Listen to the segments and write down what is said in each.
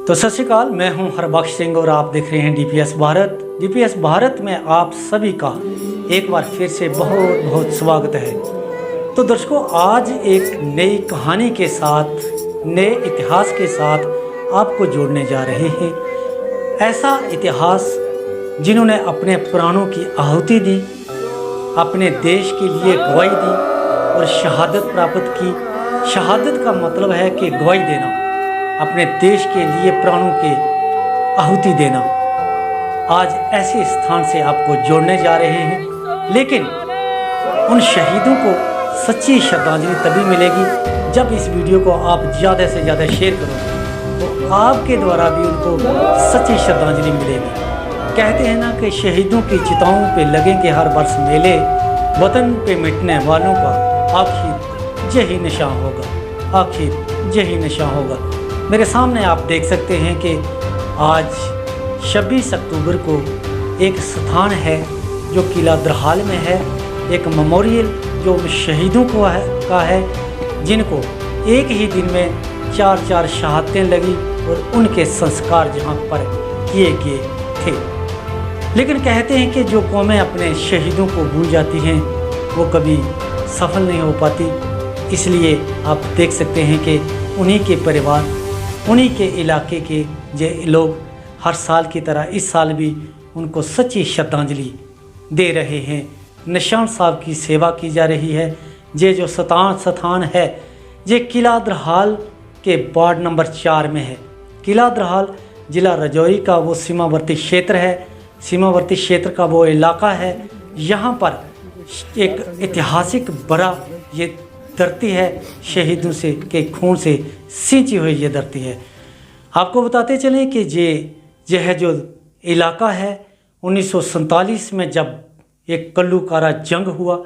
तो सत श्री अकाल, मैं हूं हरबख्श सिंह और आप देख रहे हैं डीपीएस भारत। डीपीएस भारत में आप सभी का एक बार फिर से बहुत बहुत स्वागत है। तो दर्शकों, आज एक नई कहानी के साथ, नए इतिहास के साथ आपको जोड़ने जा रहे हैं। ऐसा इतिहास जिन्होंने अपने प्राणों की आहुति दी, अपने देश के लिए गवाही दी और शहादत प्राप्त की। शहादत का मतलब है कि गवाही देना, अपने देश के लिए प्राणों के आहुति देना। आज ऐसे स्थान से आपको जोड़ने जा रहे हैं, लेकिन उन शहीदों को सच्ची श्रद्धांजलि तभी मिलेगी जब इस वीडियो को आप ज़्यादा से ज़्यादा शेयर करोगे, तो आपके द्वारा भी उनको सच्ची श्रद्धांजलि मिलेगी। कहते हैं ना कि शहीदों की चिताओं पे लगेंगे हर वर्ष मेले, वतन पे मिटने वालों का आखिर यही निशान होगा, आखिर यही निशान होगा। मेरे सामने आप देख सकते हैं कि आज 26 अक्टूबर को एक स्थान है जो किला द्रहाल में है, एक मेमोरियल जो उन शहीदों को का है जिनको एक ही दिन में 4 शहादतें लगी और उनके संस्कार जहां पर किए गए थे। लेकिन कहते हैं कि जो कौमें अपने शहीदों को भूल जाती हैं वो कभी सफल नहीं हो पाती। इसलिए आप देख सकते हैं कि उन्हीं के परिवार, उन्हीं के इलाके के जो लोग हर साल की तरह इस साल भी उनको सच्ची श्रद्धांजलि दे रहे हैं। निशान साहब की सेवा की जा रही है। ये जो स्थान है ये किला द्रहाल के वार्ड नंबर 4 में है। किला द्रहाल जिला राजौरी का वो सीमावर्ती क्षेत्र है, सीमावर्ती क्षेत्र का वो इलाका है। यहाँ पर एक ऐतिहासिक बड़ा ये धरती है, शहीदों से के खून से सींची हुई ये धरती है। आपको बताते चलें कि यह जो इलाका है 1947 में जब एक कल्लूकारा जंग हुआ,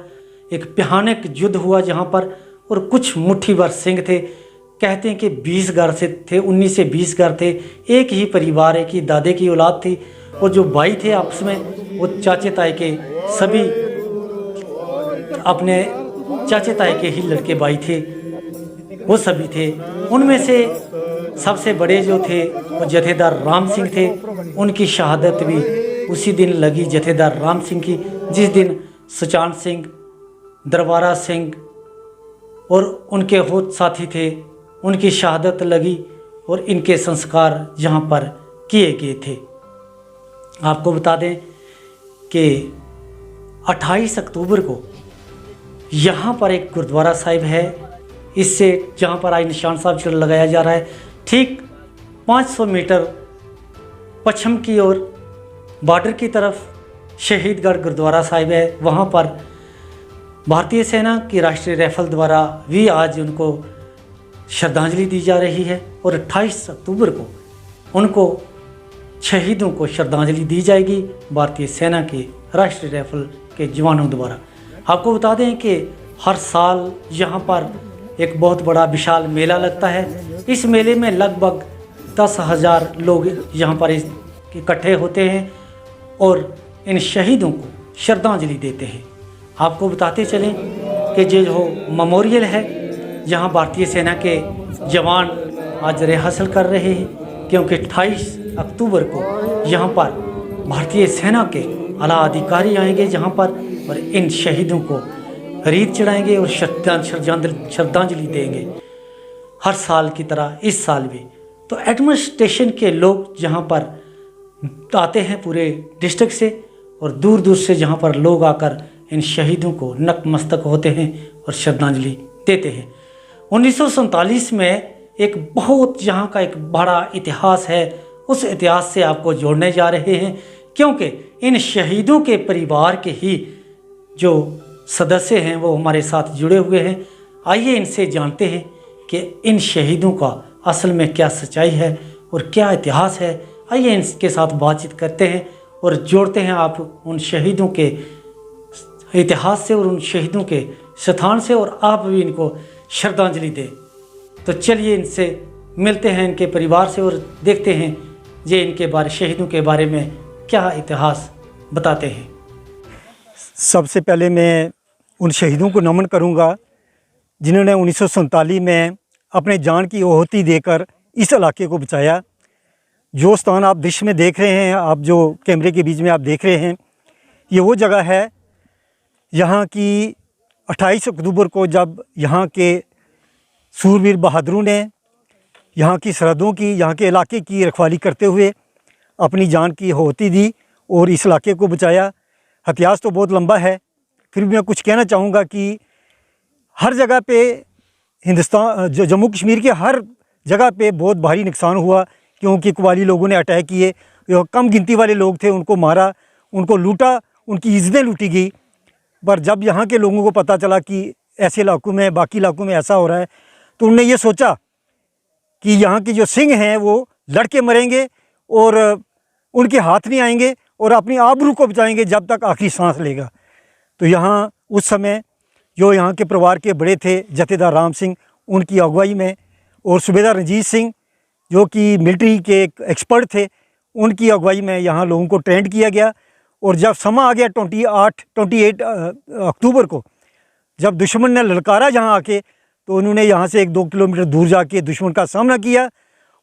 एक भयानक युद्ध हुआ जहाँ पर, और कुछ मुट्ठी भर सिंह थे। कहते हैं कि 20 घर से थे, 19 से 20 घर थे। एक ही परिवार, एक ही दादे की औलाद थी, और जो भाई थे आपस में वो चाचे ताए के सभी अपने चाचे ताए के ही लड़के भाई थे, वो सभी थे। उनमें से सबसे बड़े जो थे वो जथेदार राम सिंह थे। उनकी शहादत भी उसी दिन लगी, जथेदार राम सिंह की, जिस दिन सुचान सिंह, दरबारा सिंह और उनके होत साथी थे, उनकी शहादत लगी और इनके संस्कार यहाँ पर किए गए थे। आपको बता दें कि 28 अक्टूबर को यहाँ पर एक गुरुद्वारा साहिब है, इससे जहाँ पर आज निशान साहब चिन्ह लगाया जा रहा है, ठीक 500 मीटर पश्चिम की ओर बॉर्डर की तरफ शहीदगढ़ गुरुद्वारा साहिब है। वहाँ पर भारतीय सेना की राष्ट्रीय राइफल द्वारा भी आज उनको श्रद्धांजलि दी जा रही है, और 28 अक्टूबर को उनको शहीदों को श्रद्धांजलि दी जाएगी भारतीय सेना के राष्ट्रीय राइफल के जवानों द्वारा। आपको बता दें कि हर साल यहाँ पर एक बहुत बड़ा विशाल मेला लगता है। इस मेले में लगभग 10,000 लोग यहाँ पर इकट्ठे होते हैं और इन शहीदों को श्रद्धांजलि देते हैं। आपको बताते चलें कि जो मेमोरियल है जहाँ भारतीय सेना के जवान आज रह हासिल कर रहे हैं, क्योंकि 28 अक्टूबर को यहाँ पर भारतीय सेना के आला अधिकारी आएंगे जहाँ पर, और इन शहीदों को रीत चढ़ाएंगे और श्रद्धांजलि देंगे हर साल की तरह इस साल भी। तो एडमिनिस्ट्रेशन के लोग जहाँ पर आते हैं पूरे डिस्ट्रिक्ट से और दूर दूर से, जहाँ पर लोग आकर इन शहीदों को नतमस्तक होते हैं और श्रद्धांजलि देते हैं। 1947 में एक बहुत यहाँ का एक बड़ा इतिहास है, उस इतिहास से आपको जोड़ने जा रहे हैं, क्योंकि इन शहीदों के परिवार के ही जो सदस्य हैं वो हमारे साथ जुड़े हुए हैं। आइए इनसे जानते हैं कि इन शहीदों का असल में क्या सच्चाई है और क्या इतिहास है। आइए इनके साथ बातचीत करते हैं और जोड़ते हैं आप उन शहीदों के इतिहास से और उन शहीदों के स्थान से, और आप भी इनको श्रद्धांजलि दें। तो चलिए इनसे मिलते हैं, इनके परिवार से, और देखते हैं ये इनके बारे, शहीदों के बारे में क्या इतिहास बताते हैं। सबसे पहले मैं उन शहीदों को नमन करूंगा जिन्होंने 1947 में अपने जान की आहुति देकर इस इलाके को बचाया। जो स्थान आप दृश्य में देख रहे हैं, आप जो कैमरे के बीच में आप देख रहे हैं, ये वो जगह है यहाँ की 28 अक्टूबर को जब यहाँ के सूरवीर बहादुरों ने यहाँ की सरहदों की, यहाँ के इलाके की रखवाली करते हुए अपनी जान की आहुति दी और इस इलाके को बचाया। इतिहास तो बहुत लंबा है, फिर भी मैं कुछ कहना चाहूँगा कि हर जगह पे हिंदुस्तान, जम्मू कश्मीर के हर जगह पे बहुत भारी नुकसान हुआ, क्योंकि कबायली लोगों ने अटैक किए। जो कम गिनती वाले लोग थे उनको मारा, उनको लूटा, उनकी इज़्ज़तें लूटी गई। पर जब यहाँ के लोगों को पता चला कि ऐसे इलाकों में, बाकी इलाकों में ऐसा हो रहा है, तो उन्होंने ये सोचा कि यहाँ के जो सिंह हैं वो लड़के मरेंगे और उनके हाथ नहीं आएंगे और अपनी आबरू को बचाएंगे जब तक आखिरी सांस लेगा। तो यहाँ उस समय जो यहाँ के परिवार के बड़े थे, जथेदार राम सिंह, उनकी अगुवाई में, और सूबेदार रंजीत सिंह जो कि मिलिट्री के एक एक्सपर्ट थे, उनकी अगुवाई में यहाँ लोगों को ट्रेंड किया गया। और जब समा आ गया 28 अक्टूबर को, जब दुश्मन ने ललकारा यहाँ आके, तो उन्होंने यहाँ से 1-2 किलोमीटर दूर जाके दुश्मन का सामना किया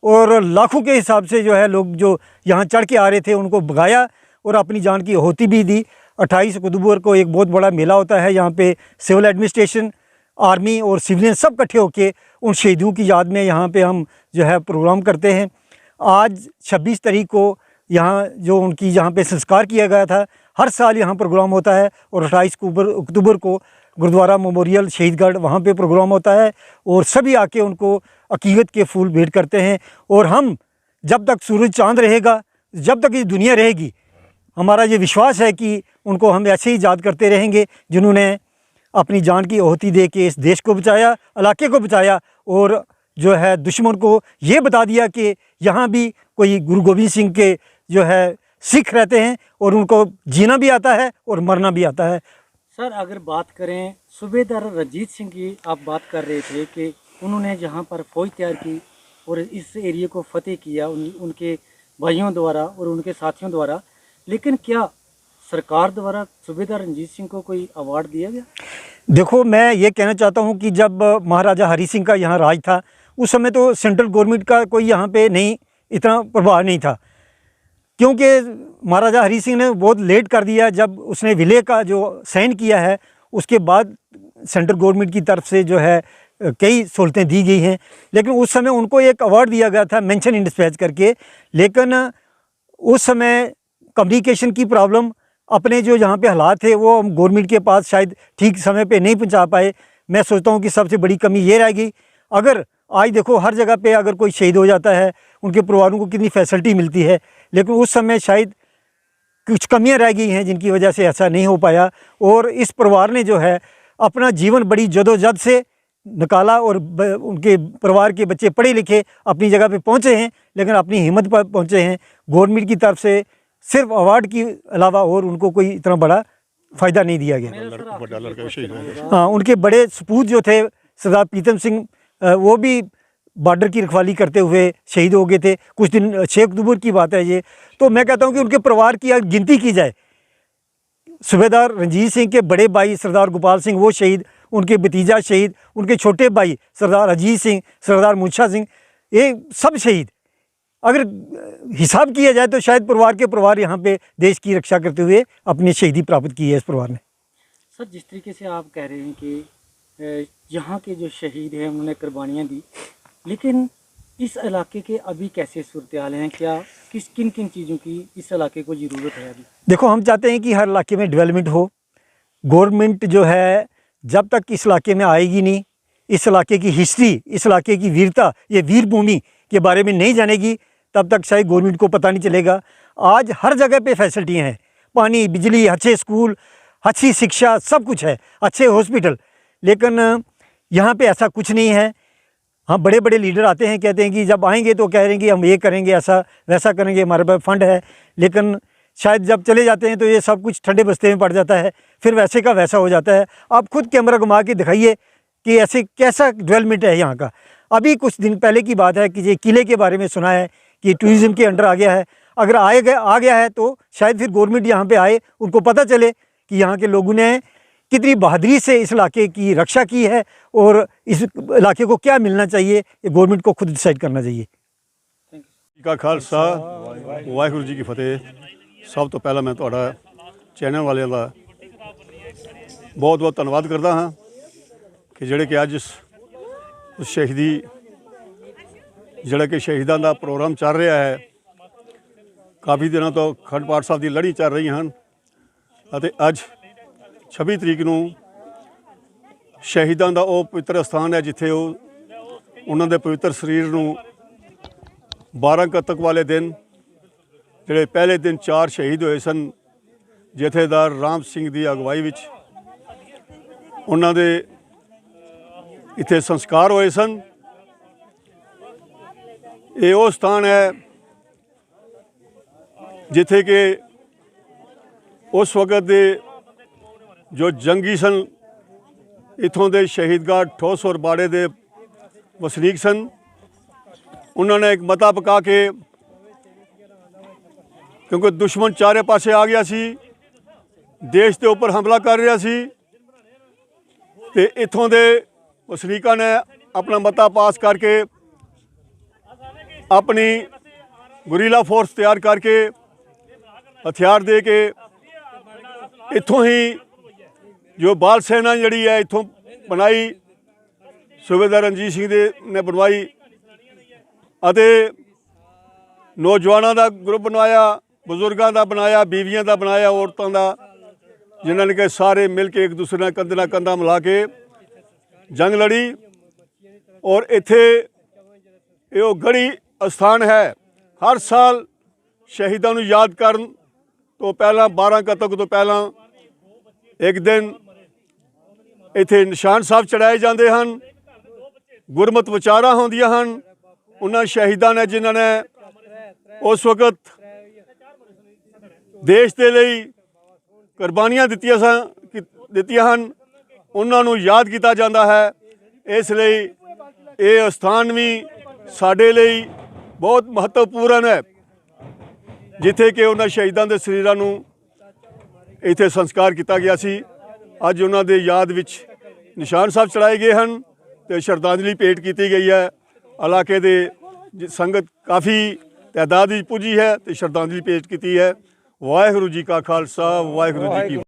और लाखों के हिसाब से जो है लोग जो यहाँ चढ़ के आ रहे थे उनको भगाया और अपनी जान की आहुति भी दी। 28 अक्टूबर को एक बहुत बड़ा मेला होता है यहाँ पे, सिविल एडमिनिस्ट्रेशन, आर्मी और सिविलियन सब इकट्ठे होके उन शहीदों की याद में यहाँ पे हम जो है प्रोग्राम करते हैं। आज 26 तारीख को यहाँ जो उनकी यहाँ पे संस्कार किया गया था, हर साल यहाँ प्रोग्राम होता है, और 28 अक्टूबर को गुरुद्वारा मेमोरियल शहीदगढ़ वहाँ पे प्रोग्राम होता है और सभी आके उनको अकीदत के फूल भेंट करते हैं। और हम जब तक सूरज चाँद रहेगा, जब तक ये दुनिया रहेगी, हमारा ये विश्वास है कि उनको हम ऐसे ही याद करते रहेंगे जिन्होंने अपनी जान की आहुति दे के इस देश को बचाया, इलाके को बचाया, और जो है दुश्मन को ये बता दिया कि यहाँ भी कोई गुरु गोविंद सिंह के जो है सिख रहते हैं और उनको जीना भी आता है और मरना भी आता है। सर, अगर बात करें सूबेदार रंजीत सिंह की, आप बात कर रहे थे कि उन्होंने जहाँ पर फौज तैयार की और इस एरिया को फतेह किया उनके भाइयों द्वारा और उनके साथियों द्वारा, लेकिन क्या सरकार द्वारा सूबेदार रंजीत सिंह को कोई अवार्ड दिया गया? देखो, मैं ये कहना चाहता हूँ कि जब महाराजा हरि सिंह का यहाँ राज था, उस समय तो सेंट्रल गवर्नमेंट का कोई यहाँ पे नहीं, इतना प्रभाव नहीं था, क्योंकि महाराजा हरि सिंह ने बहुत लेट कर दिया। जब उसने विलय का जो साइन किया है, उसके बाद सेंट्रल गवर्नमेंट की तरफ से जो है कई सहूलतें दी गई हैं, लेकिन उस समय उनको एक अवार्ड दिया गया था मेंशन इन डिस्पैच करके। लेकिन उस समय कम्युनिकेशन की प्रॉब्लम, अपने जो यहाँ पे हालात थे वो हम गवर्नमेंट के पास शायद ठीक समय पे नहीं पहुँचा पाए। मैं सोचता हूँ कि सबसे बड़ी कमी ये रह गई। अगर आज देखो हर जगह पे अगर कोई शहीद हो जाता है, उनके परिवारों को कितनी फैसिलिटी मिलती है, लेकिन उस समय शायद कुछ कमियां रह गई हैं जिनकी वजह से ऐसा नहीं हो पाया। और इस परिवार ने जो है अपना जीवन बड़ी जदोजहद से निकाला और उनके परिवार के बच्चे पढ़े लिखे अपनी जगह पे पहुंचे हैं, लेकिन अपनी हिम्मत पर पहुंचे हैं। गवर्नमेंट की तरफ से सिर्फ अवार्ड के अलावा और उनको कोई इतना बड़ा फ़ायदा नहीं दिया गया। हाँ, उनके बड़े सपूत जो थे सरदार प्रीतम सिंह, वो भी बॉर्डर की रखवाली करते हुए शहीद हो गए थे। कुछ दिन 6 अक्टूबर की बात है ये। तो मैं कहता हूँ कि उनके परिवार की अगर गिनती की जाए, सूबेदार रंजीत सिंह के बड़े भाई सरदार गोपाल सिंह वो शहीद, उनके भतीजा शहीद, उनके छोटे भाई सरदार अजीत सिंह, सरदार मुंशा सिंह, ये सब शहीद। अगर हिसाब किया जाए तो शायद परिवार यहाँ पे देश की रक्षा करते हुए अपनी शहीदी प्राप्त की है इस परिवार ने। सर, जिस तरीके से आप कह रहे हैं कि यहाँ के जो शहीद हैं उन्होंने कुर्बानियाँ दी, लेकिन इस इलाके के अभी कैसे सूरत हाल हैं? क्या किन किन चीज़ों की इस इलाके को ज़रूरत है अभी? देखो, हम चाहते हैं कि हर इलाके में डेवलपमेंट हो। गवर्नमेंट जो है जब तक इस इलाके में आएगी नहीं, इस इलाके की हिस्ट्री, इस इलाके की वीरता, ये वीर भूमि के बारे में नहीं जानेगी, तब तक शायद गवर्नमेंट को पता नहीं चलेगा। आज हर जगह पे फैसिलिटियाँ हैं, पानी, बिजली, अच्छे स्कूल, अच्छी शिक्षा, सब कुछ है, अच्छे हॉस्पिटल, लेकिन यहाँ पे ऐसा कुछ नहीं है। हाँ, बड़े बड़े लीडर आते हैं, कहते हैं कि जब आएंगे तो कह रहे हैं कि हम ये करेंगे, ऐसा वैसा करेंगे, हमारे पास फंड है, लेकिन शायद जब चले जाते हैं तो ये सब कुछ ठंडे बस्ते में पड़ जाता है, फिर वैसे का वैसा हो जाता है। आप खुद कैमरा घुमा के दिखाइए कि ऐसे कैसा डेवलपमेंट है यहाँ का। अभी कुछ दिन पहले की बात है कि ये किले के बारे में सुना है कि टूरिज़्म के अंडर आ गया है। अगर आ गया है तो शायद फिर गवर्नमेंट यहाँ पे आए, उनको पता चले कि यहाँ के लोगों ने कितनी बहादुरी से इस इलाके की रक्षा की है और इस इलाके को क्या मिलना चाहिए, ये गवर्नमेंट को खुद डिसाइड करना चाहिए। ਜੀ ਕਾ ਖਾਲਸਾ ਵਾਹਿਗੁਰੂ ਜੀ ਕੀ ਫਤਿਹ। ਸਭ ਤੋਂ ਪਹਿਲਾਂ ਮੈਂ ਤੁਹਾਡਾ ਚੈਨਲ ਵਾਲਿਆਂ ਦਾ ਬਹੁਤ ਬਹੁਤ ਧੰਨਵਾਦ ਕਰਦਾ ਹਾਂ ਕਿ ਜਿਹੜੇ ਕਿ ਅੱਜ ਉਸ ਸ਼ਹੀਦੀ ਜਿਹੜਾ ਕਿ ਸ਼ਹੀਦਾਂ ਦਾ ਪ੍ਰੋਗਰਾਮ ਚੱਲ ਰਿਹਾ ਹੈ। ਕਾਫੀ ਦਿਨਾਂ ਤੋਂ ਅਖੰਡ ਪਾਠ ਸਾਹਿਬ ਦੀ ਲੜੀ ਚੱਲ ਰਹੀ ਹਨ ਅਤੇ ਅੱਜ 26 ਤਰੀਕ ਨੂੰ ਸ਼ਹੀਦਾਂ ਦਾ ਉਹ ਪਵਿੱਤਰ ਸਥਾਨ ਹੈ ਜਿੱਥੇ ਉਹਨਾਂ ਦੇ ਪਵਿੱਤਰ ਸਰੀਰ ਨੂੰ 12 ਕੱਤਕ ਵਾਲੇ ਦਿਨ ਜਿਹੜੇ ਪਹਿਲੇ ਦਿਨ 4 ਸ਼ਹੀਦ ਹੋਏ ਸਨ ਜਥੇਦਾਰ ਰਾਮ ਸਿੰਘ ਦੀ ਅਗਵਾਈ ਵਿੱਚ ਉਹਨਾਂ ਦੇ ਇੱਥੇ ਸੰਸਕਾਰ ਹੋਏ ਸਨ। ਇਹ ਉਹ ਸਥਾਨ ਹੈ ਜਿੱਥੇ ਕਿ ਉਸ ਵਕਤ ਦੇ ਜੋ ਜੰਗੀ ਸਨ ਇੱਥੋਂ ਦੇ ਸ਼ਹੀਦਗਾਹ ਠੋਸ ਔਰ ਬਾੜੇ ਦੇ ਵਸਨੀਕ ਸਨ। ਉਹਨਾਂ ਨੇ ਇੱਕ ਮਤਾ ਪਕਾ ਕੇ, ਕਿਉਂਕਿ ਦੁਸ਼ਮਣ ਚਾਰੇ ਪਾਸੇ ਆ ਗਿਆ ਸੀ, ਦੇਸ਼ ਦੇ ਉੱਪਰ ਹਮਲਾ ਕਰ ਰਿਹਾ ਸੀ, ਤੇ ਇੱਥੋਂ ਦੇ ਵਸਨੀਕਾਂ ਨੇ ਆਪਣਾ ਮਤਾ ਪਾਸ ਕਰਕੇ ਆਪਣੀ ਗੁਰੀਲਾ ਫੋਰਸ ਤਿਆਰ ਕਰਕੇ ਹਥਿਆਰ ਦੇ ਕੇ ਇੱਥੋਂ ਹੀ ਜੋ ਬਾਲ ਸੈਨਾ ਜਿਹੜੀ ਹੈ ਇੱਥੋਂ ਬਣਾਈ, ਸੂਬੇਦਾਰ ਰਣਜੀਤ ਸਿੰਘ ਦੇ ਨੇ ਬਣਵਾਈ ਅਤੇ ਨੌਜਵਾਨਾਂ ਦਾ ਗਰੁੱਪ ਬਣਾਇਆ, ਬਜ਼ੁਰਗਾਂ ਦਾ ਬਣਾਇਆ, ਬੀਵੀਆਂ ਦਾ ਬਣਾਇਆ, ਔਰਤਾਂ ਦਾ, ਜਿਨ੍ਹਾਂ ਨੇ ਕਿ ਸਾਰੇ ਮਿਲ ਕੇ ਇੱਕ ਦੂਸਰੇ ਨਾਲ ਕੰਧੇ ਨਾਲ ਕੰਧਾ ਮਿਲਾ ਕੇ ਜੰਗ ਲੜੀ। ਔਰ ਇੱਥੇ ਇਹ ਉਹ ਗੜੀ ਅਸਥਾਨ ਹੈ। ਹਰ ਸਾਲ ਸ਼ਹੀਦਾਂ ਨੂੰ ਯਾਦ ਕਰਨ ਤੋਂ ਪਹਿਲਾਂ 12 ਕੱਤਕ ਤੋਂ ਪਹਿਲਾਂ ਇੱਕ ਦਿਨ ਇੱਥੇ ਨਿਸ਼ਾਨ ਸਾਹਿਬ ਚੜਾਏ ਜਾਂਦੇ ਹਨ, ਗੁਰਮਤਿ ਵਿਚਾਰਾਂ ਹੁੰਦੀਆਂ ਹਨ ਉਹਨਾਂ ਸ਼ਹੀਦਾਂ ਨੇ ਜਿਨ੍ਹਾਂ ਨੇ ਉਸ ਵਕਤ ਦੇਸ਼ ਦੇ ਲਈ ਕੁਰਬਾਨੀਆਂ ਦਿੱਤੀਆਂ ਹਨ, ਉਹਨਾਂ ਨੂੰ ਯਾਦ ਕੀਤਾ ਜਾਂਦਾ ਹੈ। ਇਸ ਲਈ ਇਹ ਸਥਾਨ ਵੀ ਸਾਡੇ ਲਈ ਬਹੁਤ ਮਹੱਤਵਪੂਰਨ ਹੈ ਜਿੱਥੇ ਕਿ ਉਹਨਾਂ ਸ਼ਹੀਦਾਂ ਦੇ ਸਰੀਰਾਂ ਨੂੰ ਇੱਥੇ ਸੰਸਕਾਰ ਕੀਤਾ ਗਿਆ ਸੀ। ਅੱਜ ਉਹਨਾਂ ਦੇ ਯਾਦ ਵਿੱਚ ਨਿਸ਼ਾਨ ਸਾਹਿਬ ਚੜਾਏ ਗਏ ਹਨ ਤੇ ਸ਼ਰਧਾਂਜਲੀ ਭੇਟ ਕੀਤੀ ਗਈ ਹੈ। ਇਲਾਕੇ ਦੇ ਸੰਗਤ ਕਾਫੀ ਤਾਦਾਦ ਵਿੱਚ ਪੁੱਜੀ ਹੈ ਤੇ ਸ਼ਰਧਾਂਜਲੀ ਭੇਟ ਕੀਤੀ ਹੈ। ਵਾਹਿਗੁਰੂ ਜੀ ਕਾ ਖਾਲਸਾ ਵਾਹਿਗੁਰੂ ਜੀ ਕੀ